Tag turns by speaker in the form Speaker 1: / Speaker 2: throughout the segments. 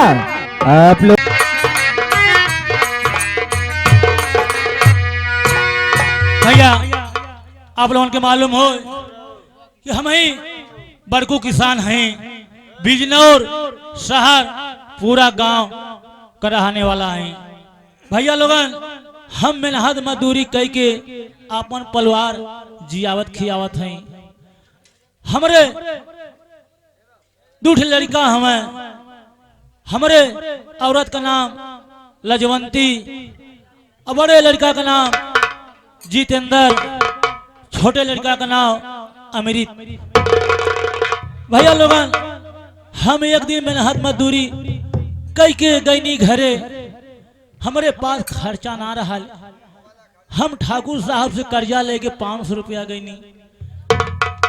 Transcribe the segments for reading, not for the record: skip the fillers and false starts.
Speaker 1: आप लोग
Speaker 2: भैया आप लोगों के मालूम हो कि हम ही बड़कू किसान हैं। बिजनौर शहर पूरा गांव का रहने वाला है। भैया लोगन हम मेहनत मजदूरी कई के अपन परिवार जियावत खियावत हैं। हमरे दूठ लड़का हमें, हमरे औरत का नाम लजवंती और बड़े लड़का का नाम जितेंद्र, छोटे लड़का का नाम अमृत। भैया लोगन हम एक दिन मेहनत मजदूरी कई के गईनी घरे, हमारे पास खर्चा ना रहा। हम ठाकुर साहब से कर्जा लेके 500 रुपया गईनी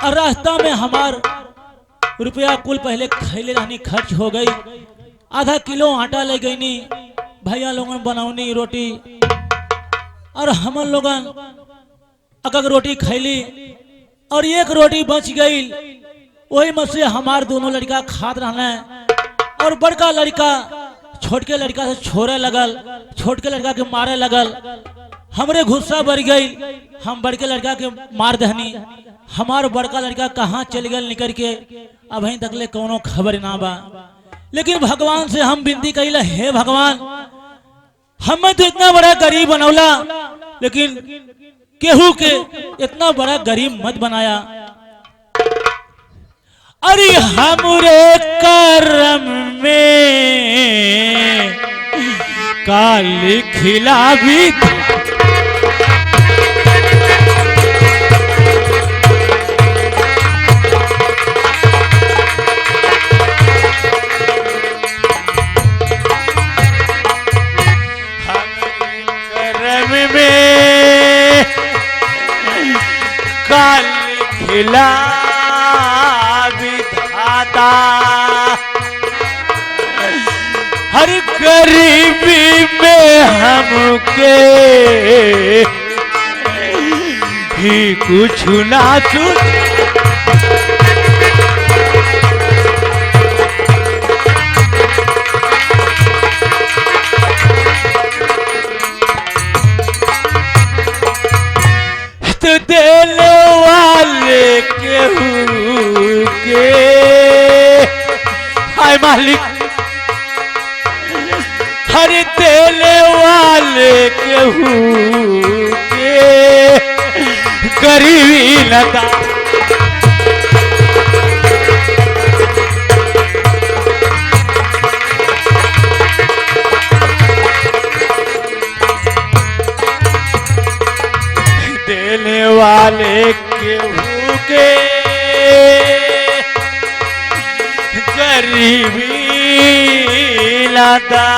Speaker 2: और रास्ता में हमार रुपया कुल पहले खैले रहनी खर्च हो गई। आधा किलो आटा ले गईनी। भैया लोगन बनौनी रोटी और हम लोगन अगर रोटी खैली और एक रोटी बच गई, वही में से हमार दोनों लड़का खाद रहना और बड़का लड़का छोट के लड़का से छोड़े लगल, छोट के लड़का के मारे लगल। हमरे गुस्सा बढ़ गई, हम बड़के लड़का के मार दहनी। हमार बड़का लड़का कहाँ चल गए निकल के, अब तक ले कोनो खबर ना बा। लेकिन भगवान से हम विनती कइला, हे भगवान हमें तो इतना बड़ा गरीब बनौला, लेकिन केहू के इतना बड़ा गरीब मत बनाया। अरे हमरे करम में काली खिला भी खिला विधाता, हर गरीबी में हमके ही कुछ ना तो देने वाले केहू के, हाय मालिक हर देने वाले केहू के गरीबी लगा। देने वाले केहू के गरीबी लदा,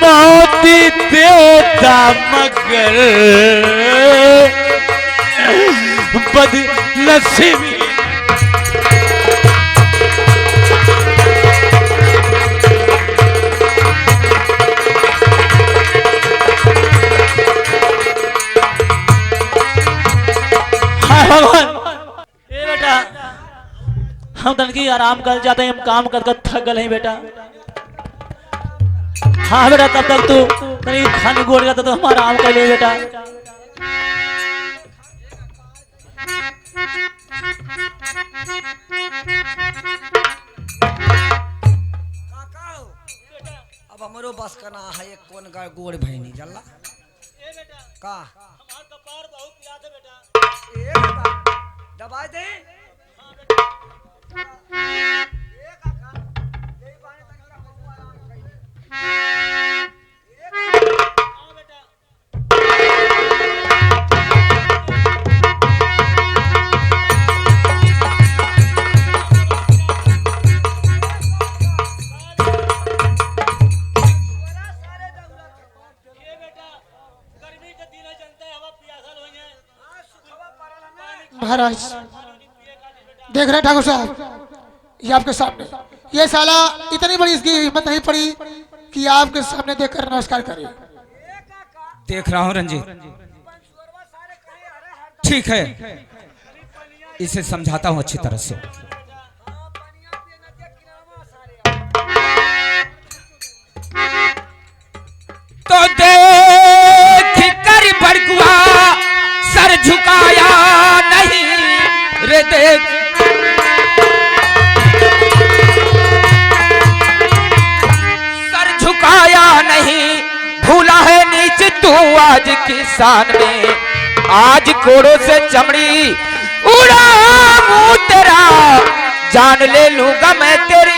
Speaker 2: मौत देता मगर बदनसीबी। ए बेटा हम तनकी आराम कर जाते हैं, हम काम कर कर थक गए हैं बेटा। हाँ बेटा तब तक तू तनी खाने गोड़ जाता तो हम आराम कर ले बेटा।
Speaker 3: अब हमरो बस करना है एक कोन का गोड़ भैनी जल्ला का हमार कपार बहुत याद है बेटा। ए बेटा दबाई दे। हां बेटा ए काका यही बाने तक का बबुआ आराम कइले। ए काका हां बेटा
Speaker 4: महाराज देख रहे ठाकुर साहब, ये आपके सामने ये साला इतनी बड़ी इसकी हिम्मत नहीं पड़ी कि आपके सामने देखकर नमस्कार करे।
Speaker 3: देख रहा हूँ रंजीत, ठीक है इसे समझाता हूँ अच्छी तरह से।
Speaker 1: देख सर झुकाया नहीं, भूला है नीचे तू आज की शान में। आज कोड़ों से चमड़ी उड़ा मुंह तेरा, जान ले लूंगा मैं तेरी।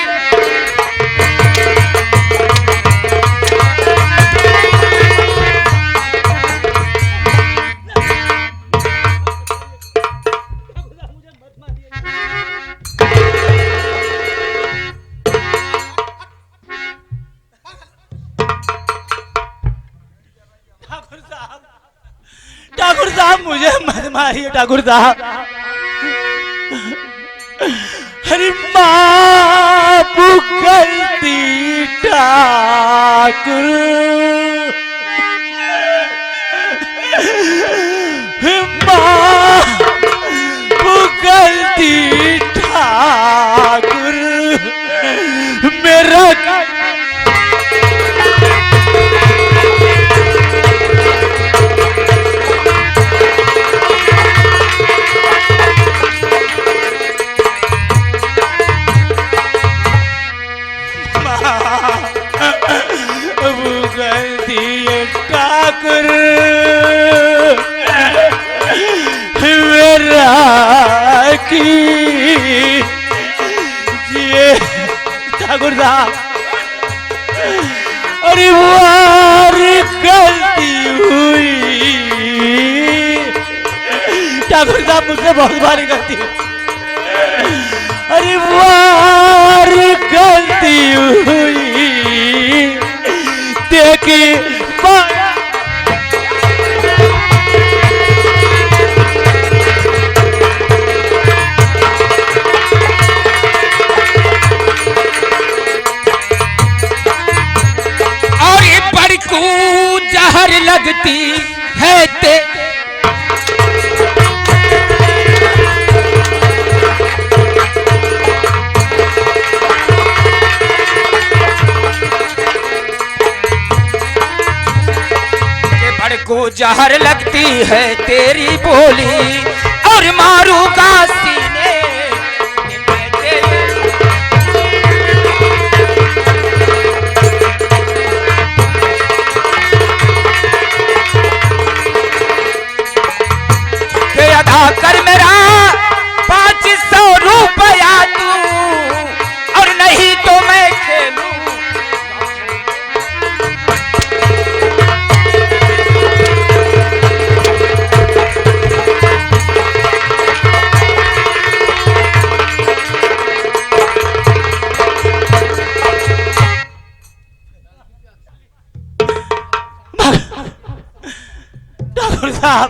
Speaker 2: ठाकुर साहब मुझे मत मारिए ठाकुर साहब। अरे माफ गलती ठाकुर, माफ गलती ठाकुर मेरा। ठाकुर मेरा की ये ठाकुर साहब, अरे वार गलती हुई ठाकुर साहब, मुझसे बहुत भारी गलती हुई। अरे वार गलती हुई देखी
Speaker 1: और ये बड़कू जहर लगती है ते को जहर लगती है तेरी बोली, और मारूंगा सीने में तेरे। के अदा कर मेरा 500 रुपया तू, और नहीं तो मैं खेलूं।
Speaker 2: ठाकुर साहब,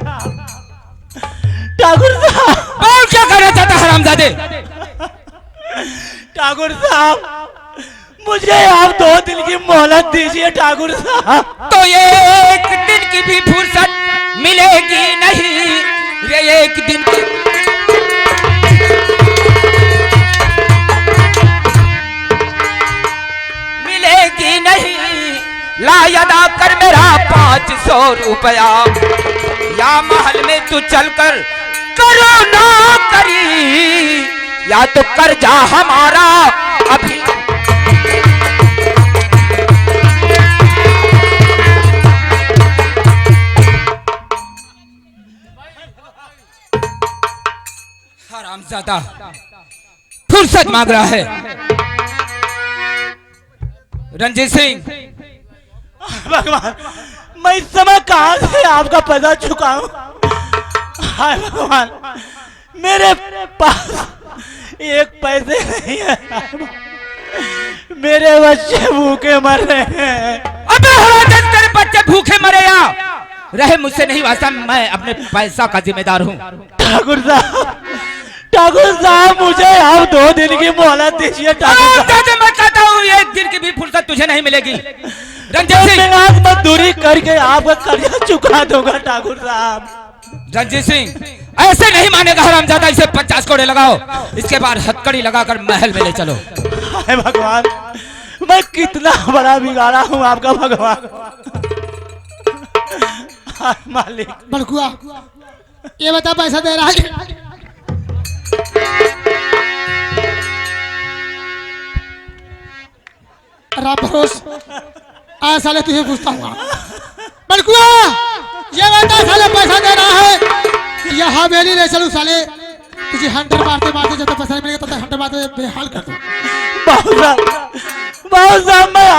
Speaker 2: ठाकुर साहब,
Speaker 1: और क्या करना चाहता हरामजादे?
Speaker 2: ठाकुर साहब मुझे आप 2 दिन की मोहलत दीजिए ठाकुर साहब।
Speaker 1: तो ये एक दिन की भी फुर्सत मिलेगी नहीं, ये एक दिन की मिलेगी नहीं। ला अदा कर मेरा 500 रुपया, या महल में तू चलकर करो ना करी, या तो कर जा हमारा अभी। हरामजादा फुर्सत मांग रहा है। रंजीत सिंह,
Speaker 2: भगवान मैं इस समय कहां से आपका पैसा चुकाऊं? हाय भगवान, मेरे पास एक पैसे नहीं है, मेरे बच्चे भूखे मर रहे हैं।
Speaker 1: अबे हरामजादे, तेरे बच्चे भूखे मरे या रहे मुझसे नहीं वास्ता, मैं अपने पैसा का जिम्मेदार हूँ।
Speaker 2: ठाकुर साहब, ठाकुर साहब मुझे आप 2 दिन की मोहलत दीजिए ठाकुर साहब।
Speaker 1: मैं कहता हूँ एक दिन की भी फुर्सत तुझे नहीं मिलेगी। रंजीत सिंह,
Speaker 2: मजदूरी करके आपका कर्जा चुका दूंगा ठाकुर साहब।
Speaker 1: रंजीत सिंह ऐसे नहीं मानेगा हरामजादा, इसे 50 कोड़े लगाओ, इसके बाद हथकड़ी लगाकर महल में ले चलो।
Speaker 2: हाय भगवान, मैं कितना बड़ा बिगाड़ा हूँ आपका भगवान। हाय मालिक।
Speaker 4: बड़कुआ ये बता पैसा दे रहा है? राम भरोस आज साले तुझे पूछता हूँ बड़कुआ ये बता साले पैसा दे रहा है यह हवेली ले चलू साले तुझे हंटर मारते मारते जब तक पैसा नहीं मिलेगा तब तक हंटर मारते बेहाल कर दूँ
Speaker 2: बहुत साहब मैं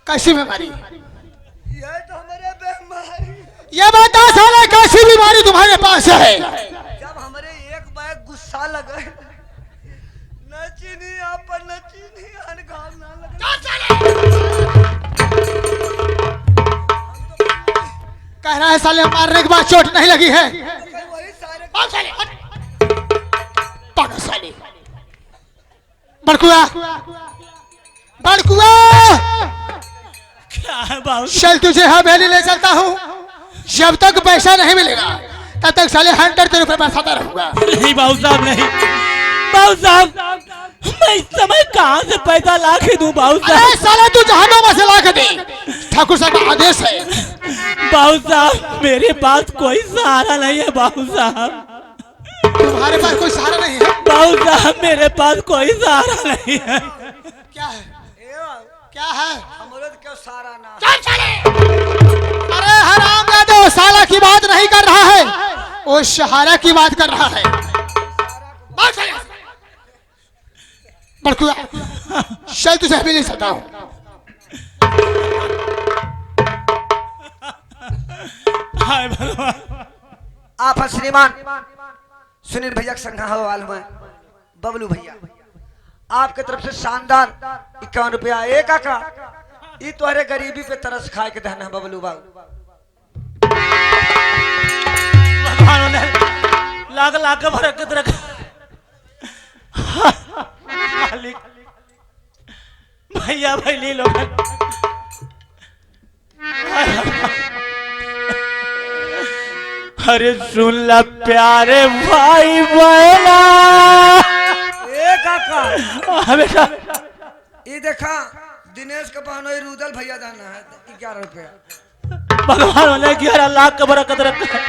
Speaker 4: कैसी बीमारी
Speaker 3: ये तो हमारे बीमारी
Speaker 4: ये बता साले कैसी बीमारी तुम्हारे पास है
Speaker 3: जब हमारे एक बैग गुस्सा लगे न चीनी आप पर न चीनी अनगाम ना लगे
Speaker 4: कह रहा है साले मारने के बाद चोट नहीं लगी है
Speaker 3: वही सारे
Speaker 4: पागल साले बड़कुआ बड़कुआ
Speaker 2: क्या है बाबू
Speaker 4: चल तुझे हवेली ले चलता हूँ जब तक पैसा नहीं मिलेगा तब तक साले हंटर तेरे ऊपर बरसाता रहूंगा
Speaker 2: नहीं बाबू साहब नहीं बाबू साहब मैं इस समय कहाँ से पैसा ला के दूं बाबू
Speaker 4: अरे
Speaker 2: साहब
Speaker 4: साले तू जहां से ला के दे ठाकुर साहब का आदेश है
Speaker 2: बाबू साहब मेरे पास कोई सहारा नहीं है बाबू साहब
Speaker 4: तुम्हारे पास कोई सहारा नहीं है
Speaker 2: बाबू साहब मेरे पास कोई सहारा नहीं है
Speaker 4: क्या है क्या है
Speaker 3: हमारे तो क्यों सारा ना
Speaker 4: चल चले अरे हराम जादे वो साला की बात नहीं कर रहा है वो सहारा की बात कर रहा है बड़कुआ चल तुझे भी नहीं सकता हूँ
Speaker 2: हाय भगवान
Speaker 3: आप हैं श्रीमान सुनील भैया के संघा हो वाल में बबलू भैया आपके तरफ से शानदार 51 रुपया एक आका ये तुम्हारे गरीबी पे तरस खाए के धन है बबलू बाबू
Speaker 2: भगवान ने लाग लाग के बरकत रख मालिक भैया भैली लोग अरे सुन ला प्यारे भाई बहना
Speaker 3: एक आका
Speaker 2: बेटा
Speaker 3: ये देखा दिनेश का बहनो ये रुदल भैया दाना है 11 रुपया
Speaker 2: भगवान ने 11 लाख का बरकत रखा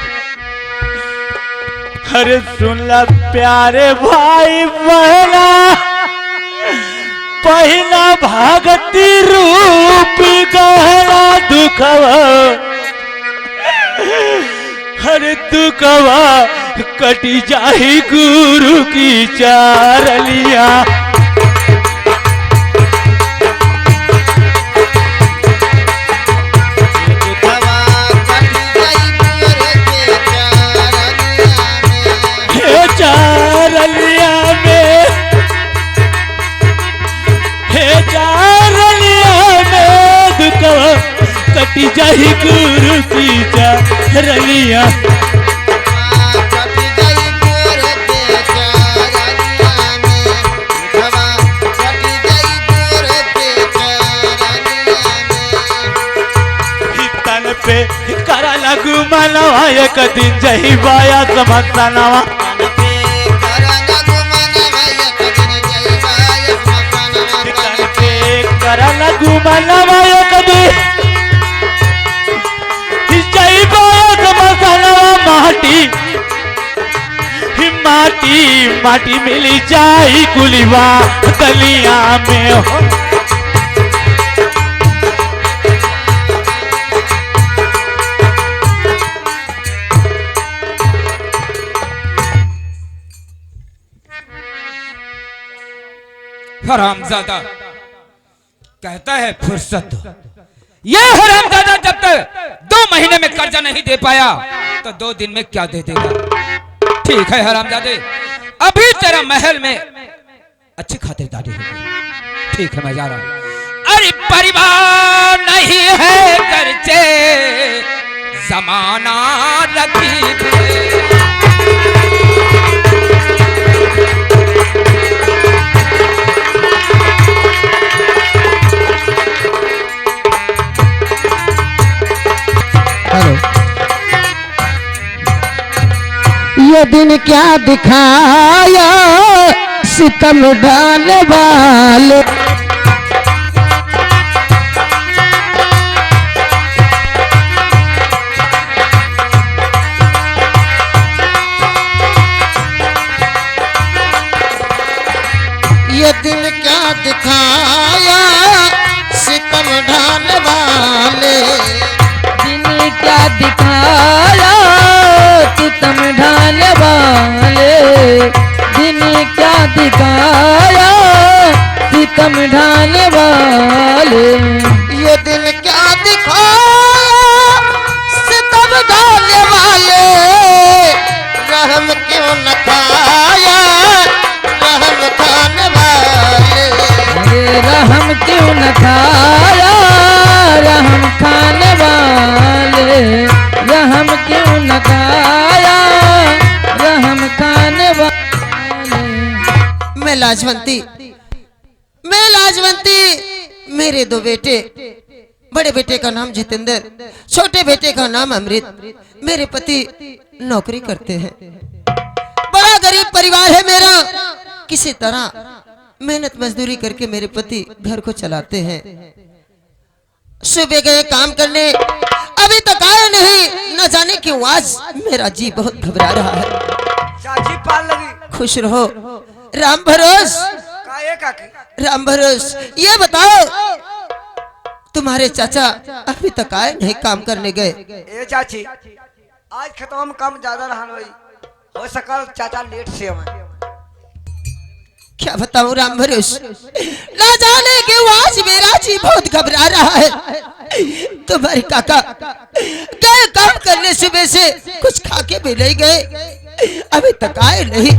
Speaker 2: अरे सुन ला प्यारे भाई बहना पहला भागती रूप गहरा दुखवा हरे दुखवा कटी जाही गुरु की चारलिया चारलिया में हे चारलिया में दुखवा कटी जाही गुरु की चारलिया पे करा लगू मनवा एक दिन जही बाया समझता नवा करा लगू मनवा एक दिन जही बाया समझता नवा माटी माटी मिली जाई कुलिवा दलिया में हो
Speaker 1: हरामजादा कहता है फुर्सत दो। ये हरामजादा जब तक 2 महीने में कर्जा नहीं दे पाया तो 2 दिन में क्या दे देगा। ठीक है हरामजादे, अभी तेरा महल में अच्छी खातिरदारी होगी। ठीक है मैं जा रहा हूं। अरे परिवार नहीं है कर्जे जमाना रखी
Speaker 5: ये दिन क्या दिखाया सितम डालने वाले। ये दिन क्या दिखाया सितम ढालने वाले।
Speaker 6: दिन क्या दिखाया सितम ढालने वाले। दिन क्या दिखाया सितम ढालने वाले।
Speaker 5: ये दिन क्या दिखाया सितम ढालने वाले। रहम क्यों न खाया रहम खाने वाले।
Speaker 6: रहम क्यों न खाया रहम खाने वाले। रहम क्यों न खाया रहम खाने वाले।
Speaker 5: मैं लाजवंती मेरे 2 बेटे, बड़े बेटे का नाम जितेंद्र, छोटे बेटे का नाम अमृत। मेरे पति नौकरी करते हैं। बड़ा गरीब परिवार है मेरा। किसी तरह मेहनत मजदूरी करके मेरे पति घर को चलाते हैं। सुबह गए काम करने, अभी तक आए नहीं। न जाने क्यों आज मेरा जी बहुत घबरा रहा है।
Speaker 3: चाची पाल लगी।
Speaker 5: खुश रहो राम भरोस।
Speaker 3: काहे काकी?
Speaker 5: राम भरोस, ये बताओ तुम्हारे चाचा अभी तक आए नहीं, काम करने गए।
Speaker 3: ए चाची, आज खत्म काम ज्यादा रहन हुई, हो सकल चाचा लेट से हमें।
Speaker 5: क्या बताऊं राम भरोस, ना जाने क्यों आज मेरा जी बहुत घबरा रहा है। तुम्हारे काका गए काम करने, सुबह से कुछ खा के भी नहीं गए, अभी तक आए नहीं।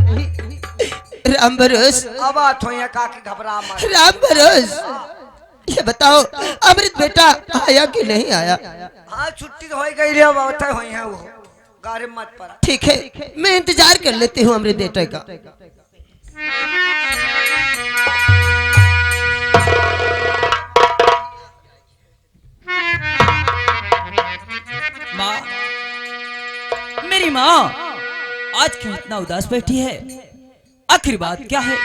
Speaker 5: राम भरोस,
Speaker 3: अब बात हुई है काकी, घबरा मत।
Speaker 5: राम भरोस, ये बताओ अमृत बेटा आया कि नहीं आया?
Speaker 3: हाँ छुट्टी तो हो गई रे, बहुत हुई है वो, गाड़ी मत पड़ा।
Speaker 5: ठीक है, मैं इंतजार कर लेती हूँ अमृत बेटे का।
Speaker 7: माँ, मेरी माँ आज क्यों इतना उदास बैठी है? आखिर बात क्या है?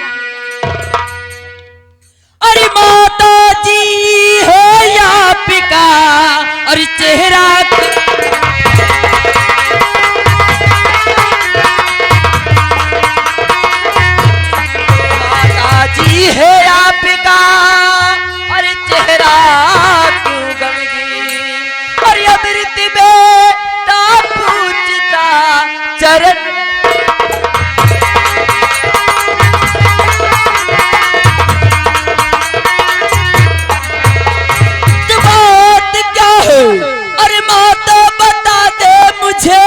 Speaker 7: अरे माता जी है या पिका, अरे चेहरा
Speaker 1: माता जी है आपका, अरे चेहरा क्यों गमगी। अरे अमृत बेटा पूछता चरण,
Speaker 7: अरे माता बता दे मुझे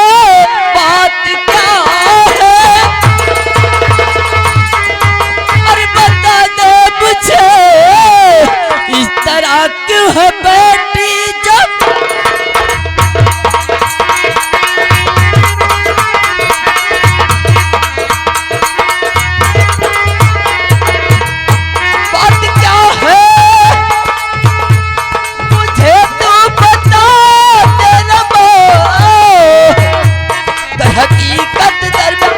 Speaker 7: बात क्या है। अरे बता दे मुझे इस तरह क्यों है बेटी जब। बात क्या है मुझे तो बता देना हकीकत दरबार।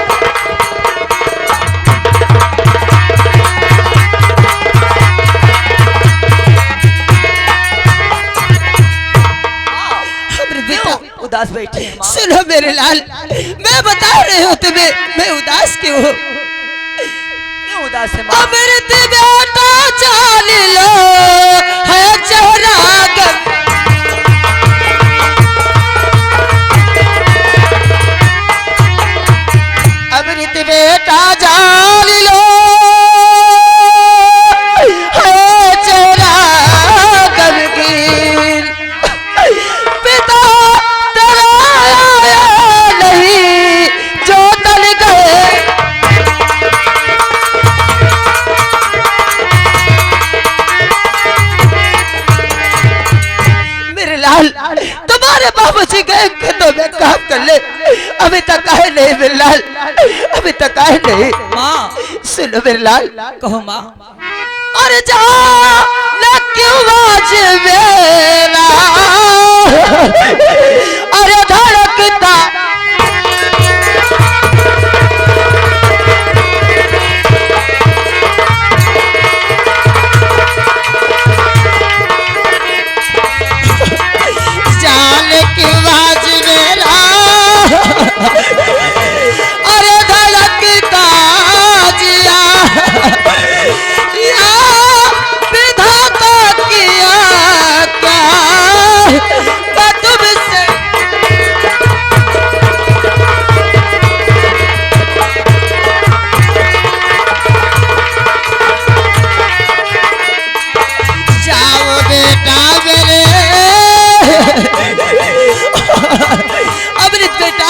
Speaker 5: बेटा
Speaker 7: उदास बैठी है माँ?
Speaker 5: सुनो मेरे लाल, मैं बता रही हूँ तुम्हें मैं उदास क्यों हूँ।
Speaker 7: क्यों उदास है माँ?
Speaker 5: अमृत बेटा चाल लो है चौरागन। अमृत बेटा जान लो अभी तक आए नहीं मेरे लाल, अभी तक आए नहीं।
Speaker 7: माँ
Speaker 5: सुनो मेरे लाल,
Speaker 7: कहो माँ।
Speaker 5: अरे जा ना क्यों बाज मेरा, अरे धड़कता जान क्यों बाज मेरा, अरे धड़कता जिया या विधाता किया क्या मैं तुमसे। जाओ बेटा मेरे अमृत बेटा,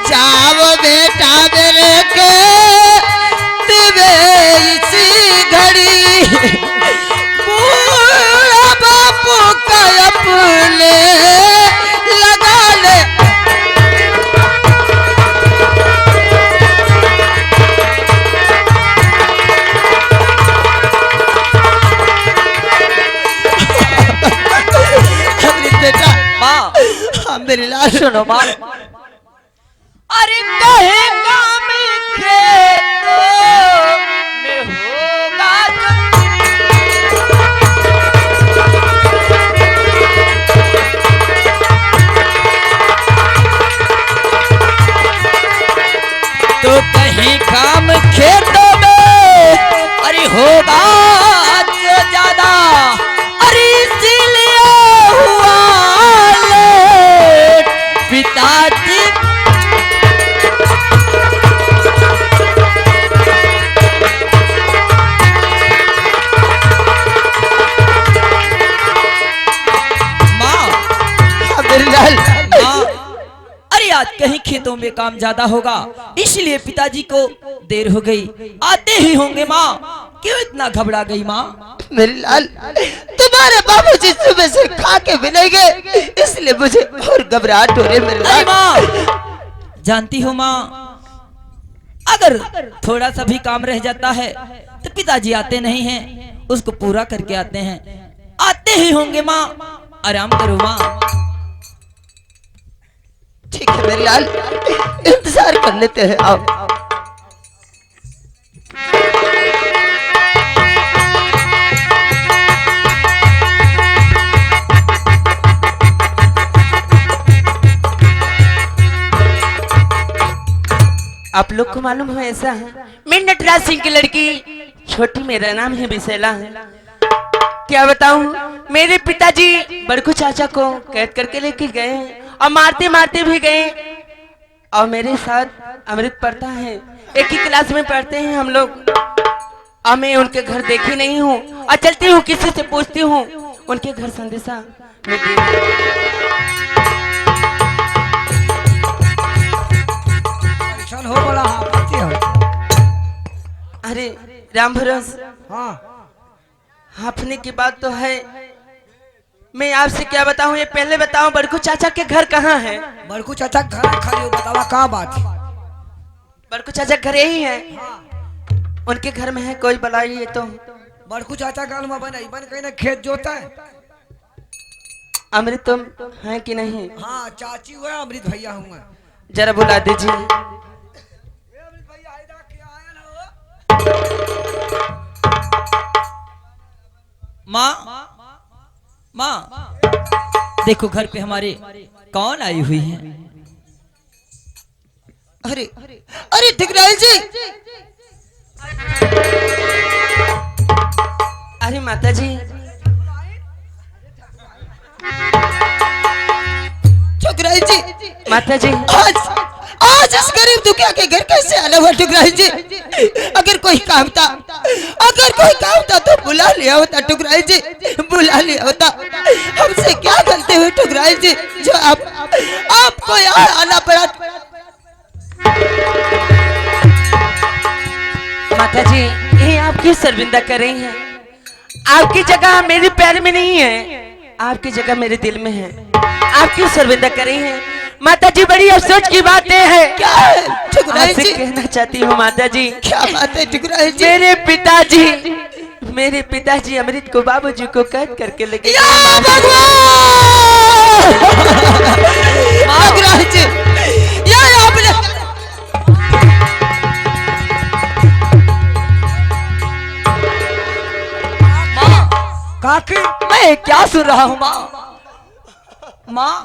Speaker 5: जाओ बेटा मेरे के दिवे इसी घड़ी, बूढ़ा बापू का अपने लगा ले। अमृत बेटा,
Speaker 7: माँ
Speaker 5: हाँ मेरी लाल सुनो माँ।
Speaker 1: अरे कहे काम खेतों में होगा
Speaker 7: तो कहीं काम खेतों में अरे होगा जो ज्यादा, अरे इसीलिए हुआ लेट पिताजी। माँ
Speaker 5: हाँ मेरी लाल,
Speaker 7: माँ, अरे आज कहीं खेतों में काम ज्यादा होगा इसलिए पिताजी को देर हो गई, आते ही होंगे। माँ क्यों इतना घबरा गई माँ?
Speaker 5: मेरी लाल, तुम्हारे बाबूजी सुबह से खा के भी नहीं गए, इसलिए मुझे और घबराहट हो रही है मेरी
Speaker 7: अरे
Speaker 5: लाल।
Speaker 7: माँ जानती हो माँ, अगर थोड़ा सा भी काम रह जाता है तो पिताजी आते नहीं हैं, उसको पूरा करके आते हैं। आते ही होंगे माँ, आराम करो माँ।
Speaker 5: ठीक है मेरी लाल, इंतजार कर लेते हैं। आओ
Speaker 8: आप लोग को मालूम है ऐसा है, मैं नटराज सिंह की लड़की छोटी, मेरा नाम है बिसेला है। क्या बताऊं, मेरे पिताजी बड़कू चाचा को कैद करके लेके गए और मारते मारते भी गए, और मेरे साथ अमृत पढ़ता है, एक ही क्लास में पढ़ते हैं हम लोग। और मैं उनके घर देखी नहीं हूँ, और चलती हूँ किसी से पूछती हूँ उनके घर संदेशा मैं
Speaker 3: हो बोला हाँ पति हो।
Speaker 8: अरे राम भरोस,
Speaker 3: हाँ
Speaker 8: हाफने की बात तो है, मैं आपसे क्या बताऊं, ये पहले बताऊं बड़कू चाचा के घर कहाँ है?
Speaker 3: बड़कू चाचा घर खाली हो, बतावा कहाँ बात है?
Speaker 8: बड़कू चाचा घर यही है, उनके घर में है कोई बलाई है तो?
Speaker 3: बड़कू चाचा गाल में बन कहीं ना खेत जोता है।
Speaker 8: अमृत तुम है कि नहीं?
Speaker 3: हाँ चाची हुआ, अमृत भैया हुआ।
Speaker 8: जरा बुला दीजिए।
Speaker 7: माँ माँ देखो घर पे हमारे कौन आई हुई है?
Speaker 5: अरे अरे ठुकराल जी,
Speaker 8: अरे माता जी,
Speaker 5: ठुकराल जी,
Speaker 8: माता जी,
Speaker 5: आज इस गरीब दुखिया के घर कैसे आना हुआ ठुकराल जी? अगर कोई काम था, अगर कोई काम था तो बुला लिया होता ठुकराल जी, बुला लिया होता। हमसे क्या गलती हुई ठुकराल जी जो आपको यहाँ आना पड़ा?
Speaker 8: माता जी, ये आपकी शर्मिंदा कर रही हैं। आपकी जगह मेरे पैर में नहीं है, आपकी जगह मेरे दिल में है। आपकी शर्मिंदा कर रही हैं। माता जी बड़ी अफसोस की बातें हैं।
Speaker 5: क्या है ठकुराइन
Speaker 8: आपसे
Speaker 5: जी?
Speaker 8: कहना चाहती हूँ माता जी,
Speaker 5: क्या बात है ठकुराइन जी?
Speaker 8: मेरे पिताजी अमृत को बाबूजी को कैद करके लेके
Speaker 5: या भगवान! ठकुराइन जी, या आपने
Speaker 3: काकी
Speaker 7: मैं क्या सुन रहा हूँ माँ? माँ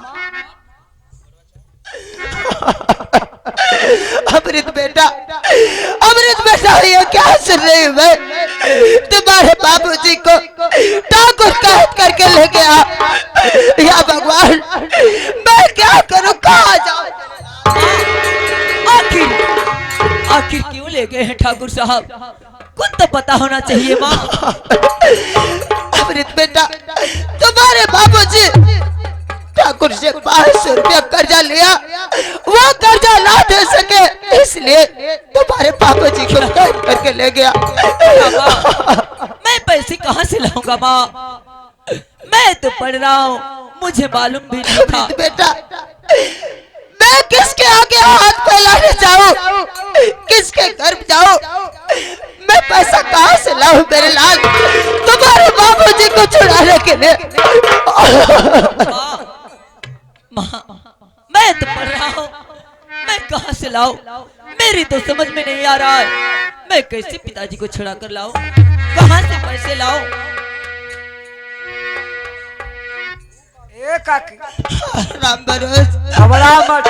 Speaker 5: अमृत बेटा, अमृत बेटा, ये क्या सुन रही हूँ मैं? तुम्हारे बाबूजी को ठाकुर कैद करके ले गया। या भगवान, मैं क्या करूँ, कहाँ जाऊँ?
Speaker 7: आखिर क्यों ले गए हैं ठाकुर साहब? कुछ तो पता होना चाहिए माँ।
Speaker 5: अमृत बेटा, तुम्हारे बाबूजी ठाकुर से 500 रुपया कर्जा लिया, वो कर्जा ना दे सके, इसलिए तुम्हारे बाबूजी को कैद करके ले गया।
Speaker 7: मैं पैसे कहाँ से लाऊंगा माँ? मैं तो पढ़ रहा हूँ, मुझे मालूम भी नहीं था।
Speaker 5: अमृत बेटा, मैं किसके आगे हाथ फैलाने जाऊं, किसके घर जाऊं? मैं पैसा कहाँ से लाऊं मेरे लाल, तुम्हारे बाबूजी को छुड़ाने के लिए?
Speaker 7: माँ, मैं तो पढ़ रहा हूँ, मैं कहाँ से लाऊं? मेरी तो समझ में नहीं आ रहा है, मैं कैसे पिताजी को छुड़ा कर लाऊं? कहाँ से पैसे लाऊं?
Speaker 3: ए काकी
Speaker 5: राम भरोस,
Speaker 3: घबरा मत।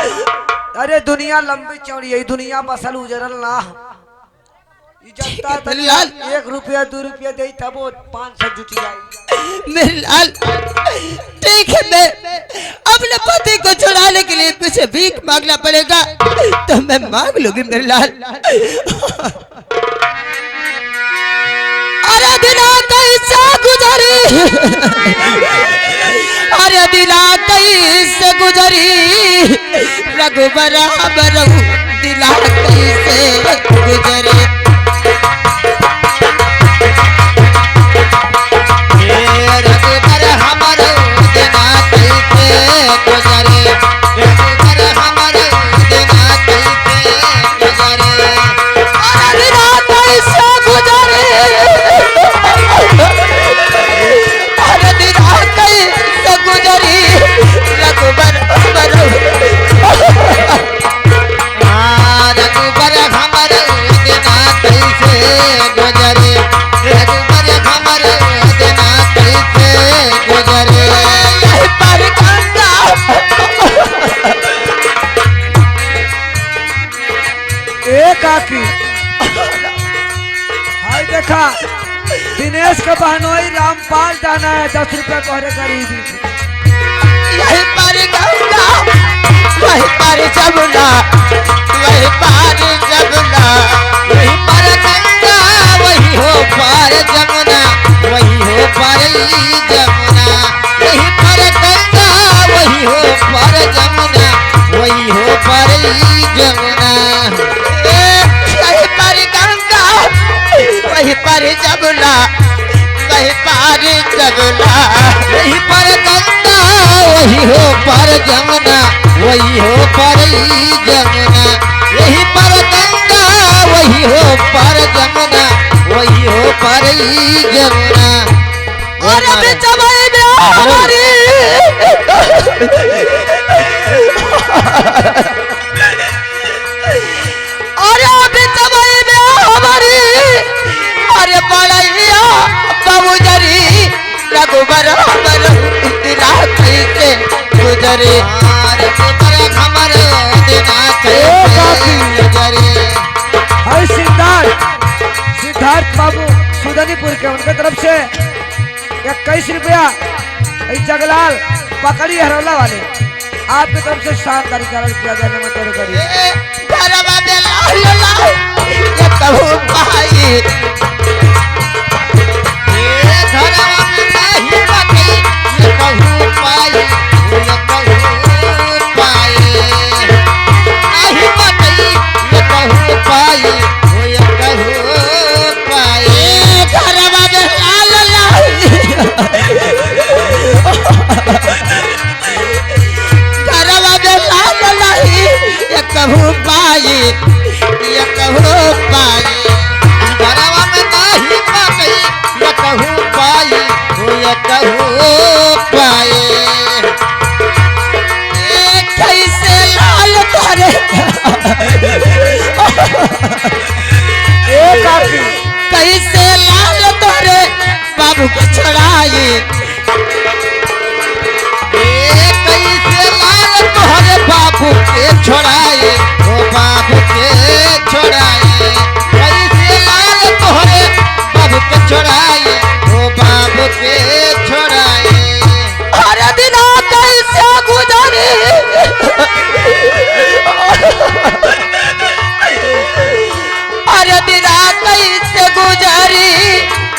Speaker 3: अरे दुनिया लंबी चौड़ी है, दुनिया बसल उजरल ना। ई जनता तो
Speaker 5: लाल।
Speaker 3: 1 रुपया 2 रुपया दे तब वो 500 जुट जाए।
Speaker 5: मेरे लाल, ठीक है, मैं अपने पति को छुड़ाने के लिए मुझे भीख मांगना पड़ेगा तो मैं मांग लूंगी मेरे लाल। अरे दिना कैसा गुजरी, अरे दिना कैसे गुजरी, रघुबर बरहु दिला कैसे गुजरे। रघुबर हमारे दिना कैसे गुजरे, रघुबर हमारे दिना कैसे गुजरे, अरे दिना कैसे गुजरे, अरे दिना कैसे गुजरी, रघुबर बरहु, रघुबर हमारे दिना कैसे गुजरे, रघुबर हमारे दिना कैसे गुजरे। यही पर गंगा
Speaker 3: ए काकी, हाय देखा दिनेश का बहनोई रामपाल जाना है, 10 रुपया तोहरे गरीबी।
Speaker 5: यही पर गंगा, वही पर जमुना, वही पर जमुना, वही पर गंगा, वही हो पार जमुना, वही हो पार जमुना, वही पर गंगा, वही हो पार जमुना, वही हो पार जमुना। यही पर गंगा, वही पर जमुना, वही पार जमुना, वही पर गंगा, वही हो पार जमुना, वही हो पार जमुना, यही पर गंगा, वही हो पार जमुना, वही हो पार जमुना। और अभी चबाई में हमारी, अरे अभी चबाई में हमारी, अरे बड़ैया बाबू जरी, रघुबर हमर दिना कैसे गुजरे, रघुबर हमर दिना कैसे गुजरे।
Speaker 3: हाय सिद्धार्थ बाबू सुदनीपुर के, उनके तरफ से 21 रुपया। जगलाल पकड़ी हरौला वाले, आपकी तरफ से शानदार रुपया देने में तेरे करी।
Speaker 5: घरवा में लाल लाल ये कहूँ पाई, ये घरवा में नहीं बची ये कहूँ पाई, ये कहूँ पाई, नहीं बची ये कहूँ पाई, ये कहूँ पाई। घरवा में लाल लाल, घरवा में लाल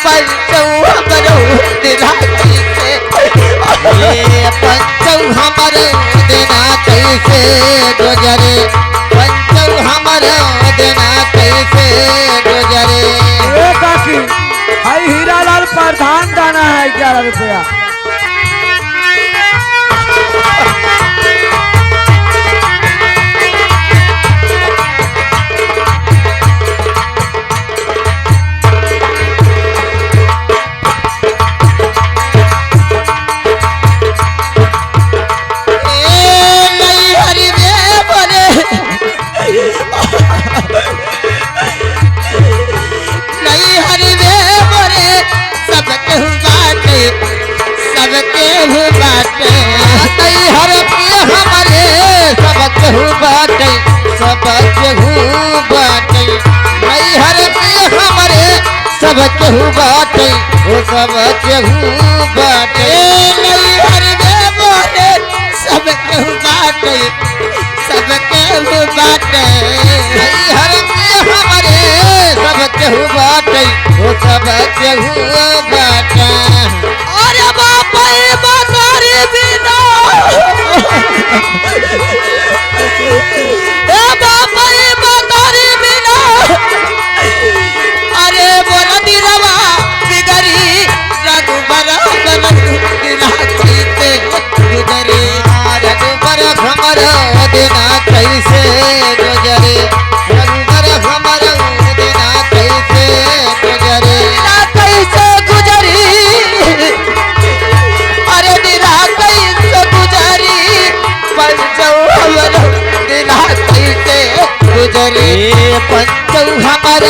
Speaker 5: पंचौ हमरो दिना कैसे ये पंचौ हमरो दिना कैसे गुजरे पंचौ हमरो दिना कैसे गुजरे
Speaker 1: ए काकी भाई हीरालाल प्रधान दाना है 11 रुपया।
Speaker 5: सब केहू बाटे वो सब केहू बाटे नहीं हर में बोले सब केहू बाटे सब केहू बाटे नहीं हर में हमारे सब केहू बाटे वो सब केहू बाटे अरे बाप रे बातारी बिना ए बाप रे बातारी बिना अरे बोला दिलवा बिगड़ी रघुबर दिना कैसे गुजरे रघुबर हमर दिना कैसे गुजरे रघुबर हमर दिना कैसे गुजरे कैसे गुजरी अरे दिना कैसे गुजरी पंचौ हमर दिना कैसे गुजरे पंचौ हमर